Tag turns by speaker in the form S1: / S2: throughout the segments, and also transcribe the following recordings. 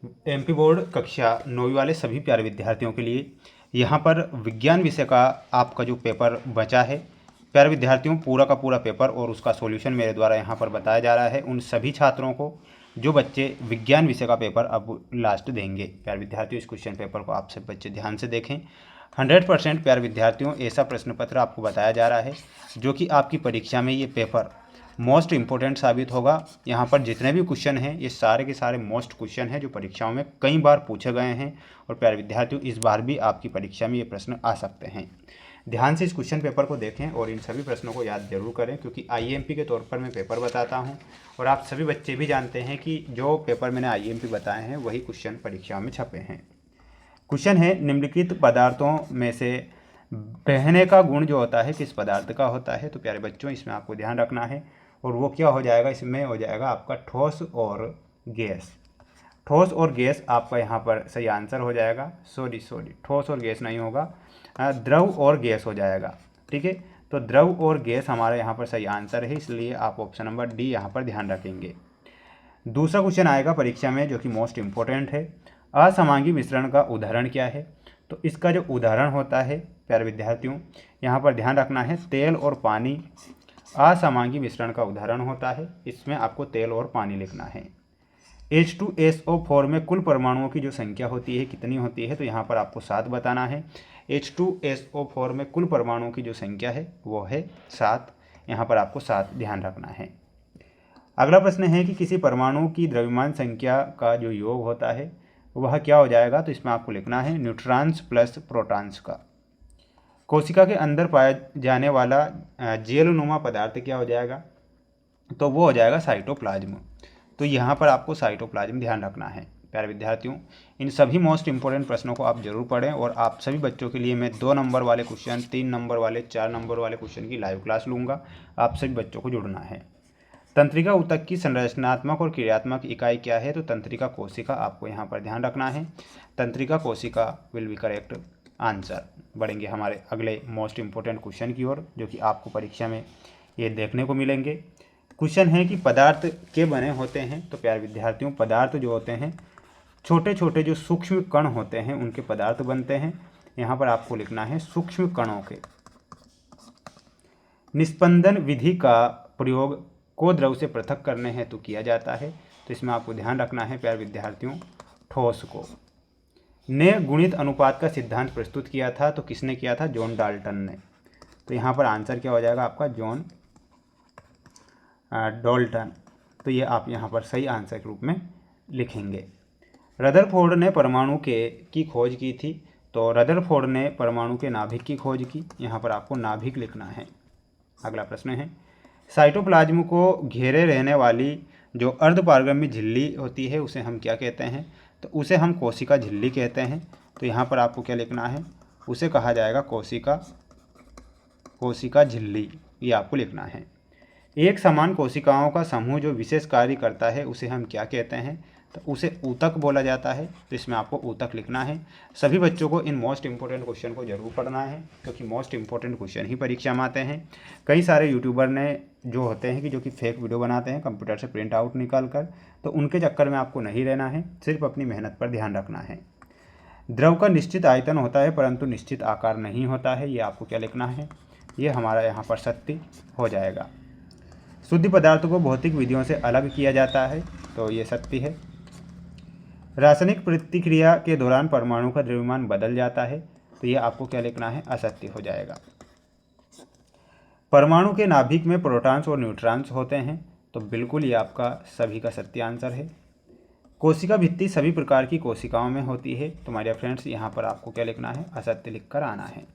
S1: MP board कक्षा 9वीं वाले सभी प्यारे विद्यार्थियों के लिए यहाँ पर विज्ञान विषय का आपका जो पेपर बचा है प्यारे विद्यार्थियों, पूरा का पूरा पेपर और उसका सॉल्यूशन मेरे द्वारा यहाँ पर बताया जा रहा है उन सभी छात्रों को जो बच्चे विज्ञान विषय का पेपर अब लास्ट देंगे। प्यारे विद्यार्थियों, इस क्वेश्चन पेपर को आप सब बच्चे ध्यान से देखें। 100% प्यारे विद्यार्थियों ऐसा प्रश्न पत्र आपको बताया जा रहा है जो कि आपकी परीक्षा में ये पेपर मोस्ट इम्पोर्टेंट साबित होगा। यहाँ पर जितने भी क्वेश्चन हैं ये सारे के सारे मोस्ट क्वेश्चन हैं जो परीक्षाओं में कई बार पूछे गए हैं और प्यारे विद्यार्थियों इस बार भी आपकी परीक्षा में ये प्रश्न आ सकते हैं। ध्यान से इस क्वेश्चन पेपर को देखें और इन सभी प्रश्नों को याद जरूर करें, क्योंकि आईएमपी के तौर पर मैं पेपर बताता हूं और आप सभी बच्चे भी जानते हैं कि जो पेपर मैंने आईएमपी बताए हैं वही क्वेश्चन परीक्षा में छपे हैं। क्वेश्चन है, निम्नलिखित पदार्थों में से बहने का गुण जो होता है किस पदार्थ का होता है। तो प्यारे बच्चों, इसमें आपको ध्यान रखना है और वो क्या हो जाएगा, इसमें हो जाएगा आपका ठोस और गैस। ठोस और गैस आपका यहाँ पर सही आंसर हो जाएगा। सॉरी, ठोस और गैस नहीं होगा, द्रव और गैस हो जाएगा। ठीक है, तो द्रव और गैस हमारा यहाँ पर सही आंसर है, इसलिए आप ऑप्शन नंबर डी यहाँ पर ध्यान रखेंगे। दूसरा क्वेश्चन आएगा परीक्षा में जो कि मोस्ट इम्पोर्टेंट है, असमांगी मिश्रण का उदाहरण क्या है। तो इसका जो उदाहरण होता है प्यारे विद्यार्थियों यहाँ पर ध्यान रखना है, तेल और पानी असमांगी मिश्रण का उदाहरण होता है। इसमें आपको तेल और पानी लिखना है। H2SO4 में कुल परमाणुओं की जो संख्या होती है कितनी होती है। तो यहाँ पर आपको 7 बताना है। H2SO4 में कुल परमाणुओं की जो संख्या है वो है 7। यहाँ पर आपको 7 ध्यान रखना है। अगला प्रश्न है कि किसी परमाणु की द्रव्यमान संख्या का जो योग होता है वह क्या हो जाएगा। तो इसमें आपको लिखना है न्यूट्रॉन्स प्लस प्रोटॉन्स का। कोशिका के अंदर पाया जाने वाला जेलनुमा पदार्थ क्या हो जाएगा। तो वो हो जाएगा साइटोप्लाज्म। तो यहाँ पर आपको साइटोप्लाज्म ध्यान रखना है। प्यारे विद्यार्थियों, इन सभी मोस्ट इंपॉर्टेंट प्रश्नों को आप जरूर पढ़ें और आप सभी बच्चों के लिए मैं 2 नंबर वाले क्वेश्चन, 3 नंबर वाले, 4 नंबर वाले क्वेश्चन की लाइव क्लास लूँगा। आप सभी बच्चों को जुड़ना है। तंत्रिका ऊतक की संरचनात्मक और क्रियात्मक इकाई क्या है। तो तंत्रिका कोशिका आपको यहाँ पर ध्यान रखना है। तंत्रिका कोशिका विल बी करेक्ट आंसर। बढ़ेंगे हमारे अगले मोस्ट इंपॉर्टेंट क्वेश्चन की ओर जो कि आपको परीक्षा में ये देखने को मिलेंगे। क्वेश्चन है कि पदार्थ के बने होते हैं। तो प्यारे विद्यार्थियों, पदार्थ जो होते हैं छोटे छोटे जो सूक्ष्म कण होते हैं उनके पदार्थ बनते हैं। यहाँ पर आपको लिखना है सूक्ष्म कणों के। निस्पंदन विधि का प्रयोग को द्रव से पृथक करने हेतु किया जाता है। तो इसमें आपको ध्यान रखना है प्यारे विद्यार्थियों, ठोस को। ने गुणित अनुपात का सिद्धांत प्रस्तुत किया था। तो किसने किया था, जॉन डाल्टन ने। तो यहाँ पर आंसर क्या हो जाएगा आपका, जॉन डाल्टन। तो ये आप यहाँ पर सही आंसर के रूप में लिखेंगे। रदरफोर्ड ने परमाणु की खोज की थी। तो रदरफोर्ड ने परमाणु के नाभिक की खोज की। यहाँ पर आपको नाभिक लिखना है। अगला प्रश्न है, साइटोप्लाज्म को घेरे रहने वाली जो अर्धपारगम्य झिल्ली होती है उसे हम क्या कहते हैं। तो उसे हम कोशिका झिल्ली कहते हैं। तो यहाँ पर आपको क्या लिखना है, उसे कहा जाएगा कोशिका झिल्ली, ये आपको लिखना है। एक समान कोशिकाओं का समूह जो विशेष कार्य करता है उसे हम क्या कहते हैं। तो उसे ऊतक बोला जाता है। तो इसमें आपको ऊतक लिखना है। सभी बच्चों को इन मोस्ट इंपॉर्टेंट क्वेश्चन को जरूर पढ़ना है, क्योंकि मोस्ट इंपॉर्टेंट क्वेश्चन ही परीक्षा में आते हैं। कई सारे यूट्यूबर ने जो होते हैं कि जो कि फेक वीडियो बनाते हैं कंप्यूटर से प्रिंट आउट निकाल कर, तो उनके चक्कर में आपको नहीं रहना है। सिर्फ अपनी मेहनत पर ध्यान रखना है। द्रव का निश्चित आयतन होता है परंतु निश्चित आकार नहीं होता है। ये आपको क्या लिखना है, ये हमारा यहाँ पर सत्य हो जाएगा। शुद्ध पदार्थों को भौतिक विधियों से अलग किया जाता है। तो ये सत्य है। रासायनिक प्रतिक्रिया के दौरान परमाणु का द्रव्यमान बदल जाता है। तो ये आपको क्या लिखना है, असत्य हो जाएगा। परमाणु के नाभिक में प्रोटॉन्स और न्यूट्रॉन्स होते हैं। तो बिल्कुल ये आपका सभी का सत्य आंसर है। कोशिका भित्ति सभी प्रकार की कोशिकाओं में होती है। तो माय डियर फ्रेंड्स, यहाँ पर आपको क्या लिखना है, असत्य लिखकर आना है।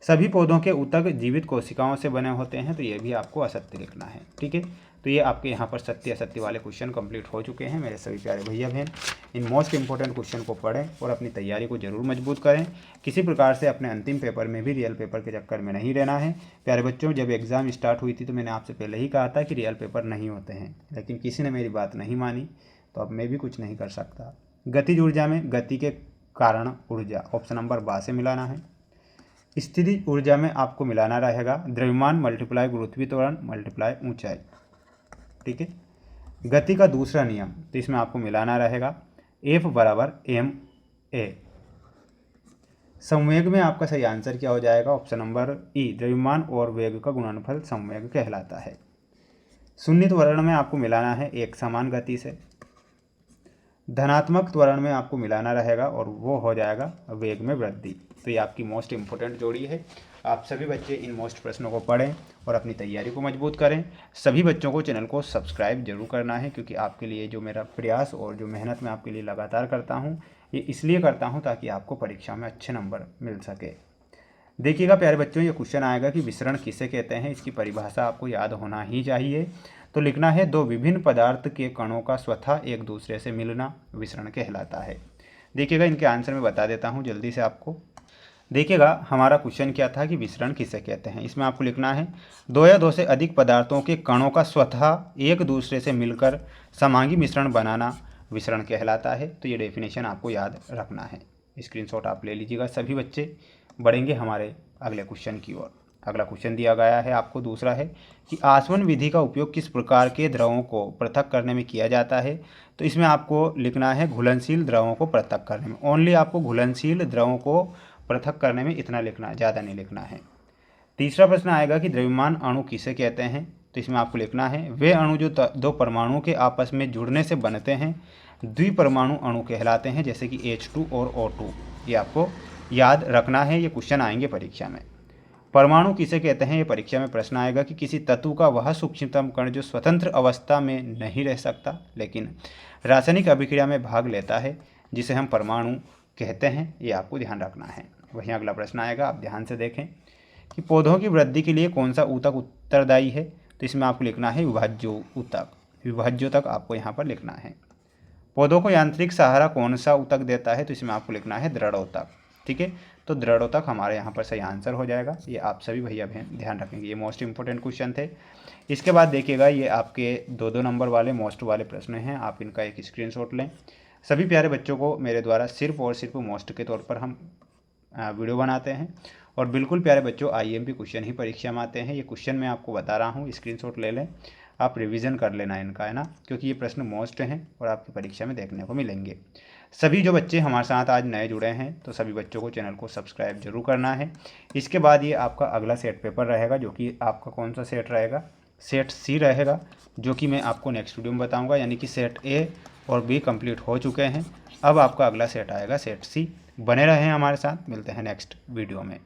S1: सभी पौधों के ऊतक जीवित कोशिकाओं से बने होते हैं। तो ये भी आपको असत्य लिखना है। ठीक है, तो ये आपके यहाँ पर सत्य असत्य वाले क्वेश्चन कंप्लीट हो चुके हैं। मेरे सभी प्यारे भैया बहन, इन मोस्ट इंपॉर्टेंट क्वेश्चन को पढ़ें और अपनी तैयारी को जरूर मजबूत करें। किसी प्रकार से अपने अंतिम पेपर में भी रियल पेपर के चक्कर में नहीं रहना है। प्यारे बच्चों, जब एग्ज़ाम स्टार्ट हुई थी तो मैंने आपसे पहले ही कहा था कि रियल पेपर नहीं होते हैं, लेकिन किसी ने मेरी बात नहीं मानी, तो अब मैं भी कुछ नहीं कर सकता। गतिज ऊर्जा में गति के कारण ऊर्जा, ऑप्शन नंबर बा से मिलाना है। स्थिति ऊर्जा में आपको मिलाना रहेगा द्रव्यमान मल्टीप्लाई गुरुत्वीय त्वरण मल्टीप्लाई ऊंचाई। ठीक है, गति का दूसरा नियम, तो इसमें आपको मिलाना रहेगा F बराबर ma। संवेग में आपका सही आंसर क्या हो जाएगा? ऑप्शन नंबर ई, द्रव्यमान और वेग का गुणनफल संवेग कहलाता है। शून्य त्वरण में आपको मिलाना है एक समान गति से, धनात्मक त्वरण में आपको मिलाना रहेगा और वो हो जाएगा वेग में वृद्धि। तो ये आपकी मोस्ट इंपॉर्टेंट जोड़ी है। आप सभी बच्चे इन मोस्ट प्रश्नों को पढ़ें और अपनी तैयारी को मजबूत करें। सभी बच्चों को चैनल को सब्सक्राइब जरूर करना है, क्योंकि आपके लिए जो मेरा प्रयास और जो मेहनत मैं आपके लिए लगातार करता हूँ, ये इसलिए करता हूँ ताकि आपको परीक्षा में अच्छे नंबर मिल सके। देखिएगा प्यारे बच्चों, ये क्वेश्चन आएगा कि विसरण किसे कहते हैं, इसकी परिभाषा आपको याद होना ही चाहिए। तो लिखना है, दो विभिन्न पदार्थ के कणों का स्वतः एक दूसरे से मिलना विसरण कहलाता है। देखिएगा इनके आंसर में बता देता हूँ जल्दी से आपको। देखिएगा हमारा क्वेश्चन क्या था कि विसरण किसे कहते हैं। इसमें आपको लिखना है, दो या दो से अधिक पदार्थों के कणों का स्वतः एक दूसरे से मिलकर समांगी मिश्रण बनाना विसरण कहलाता है। तो ये डेफिनेशन आपको याद रखना है। स्क्रीनशॉट आप ले लीजिएगा। सभी बच्चे बढ़ेंगे हमारे अगले क्वेश्चन की ओर। अगला क्वेश्चन दिया गया है आपको, दूसरा है कि आसवन विधि का उपयोग किस प्रकार के द्रवों को पृथक करने में किया जाता है। तो इसमें आपको लिखना है घुलनशील द्रवों को पृथक करने में। ओनली आपको घुलनशील द्रवों को पृथक करने में इतना लिखना है, ज़्यादा नहीं लिखना है। तीसरा प्रश्न आएगा कि द्रव्यमान अणु किसे कहते हैं। तो इसमें आपको लिखना है, वे अणु जो दो परमाणुओं के आपस में जुड़ने से बनते हैं द्विपरमाणु अणु कहलाते हैं, जैसे कि H2 और O2। ये आपको याद रखना है, ये क्वेश्चन आएंगे परीक्षा में। परमाणु किसे कहते हैं, ये परीक्षा में प्रश्न आएगा कि किसी तत्व का वह सूक्ष्मतम कण जो स्वतंत्र अवस्था में नहीं रह सकता लेकिन रासायनिक अभिक्रिया में भाग लेता है, जिसे हम परमाणु कहते हैं। ये आपको ध्यान रखना है। वहीं अगला प्रश्न आएगा, आप ध्यान से देखें कि पौधों की वृद्धि के लिए कौन सा ऊतक उत्तरदायी है। तो इसमें आपको लिखना है विभाज्य ऊतक। विभाज्योतक आपको यहाँ पर लिखना है। पौधों को यांत्रिक सहारा कौन सा ऊतक देता है। तो इसमें आपको लिखना है दृढ़ोतक। ठीक है, तो दृढ़ोतक हमारे यहाँ पर सही आंसर हो जाएगा। ये आप सभी भैया बहन ध्यान रखेंगे, ये मोस्ट इंपॉर्टेंट क्वेश्चन थे। इसके बाद देखिएगा, ये आपके 2-2 नंबर वाले मोस्ट वाले प्रश्न हैं। आप इनका एक स्क्रीनशॉट लें। सभी प्यारे बच्चों को मेरे द्वारा सिर्फ और सिर्फ मोस्ट के तौर पर हम वीडियो बनाते हैं और बिल्कुल प्यारे बच्चों IMP क्वेश्चन ही परीक्षा में आते हैं। ये क्वेश्चन मैं आपको बता रहा हूँ, स्क्रीनशॉट ले लें, आप रिवीजन कर लेना इनका, है ना, क्योंकि ये प्रश्न मोस्ट हैं और आपकी परीक्षा में देखने को मिलेंगे। सभी जो बच्चे हमारे साथ आज नए जुड़े हैं, तो सभी बच्चों को चैनल को सब्सक्राइब जरूर करना है। इसके बाद ये आपका अगला सेट पेपर रहेगा, जो कि आपका कौन सा सेट रहेगा, सेट C रहेगा, जो कि मैं आपको नेक्स्ट वीडियो में बताऊँगा। यानी कि सेट A और B कंप्लीट हो चुके हैं। अब आपका अगला सेट आएगा सेट C। बने रहें हमारे साथ, मिलते हैं नेक्स्ट वीडियो में।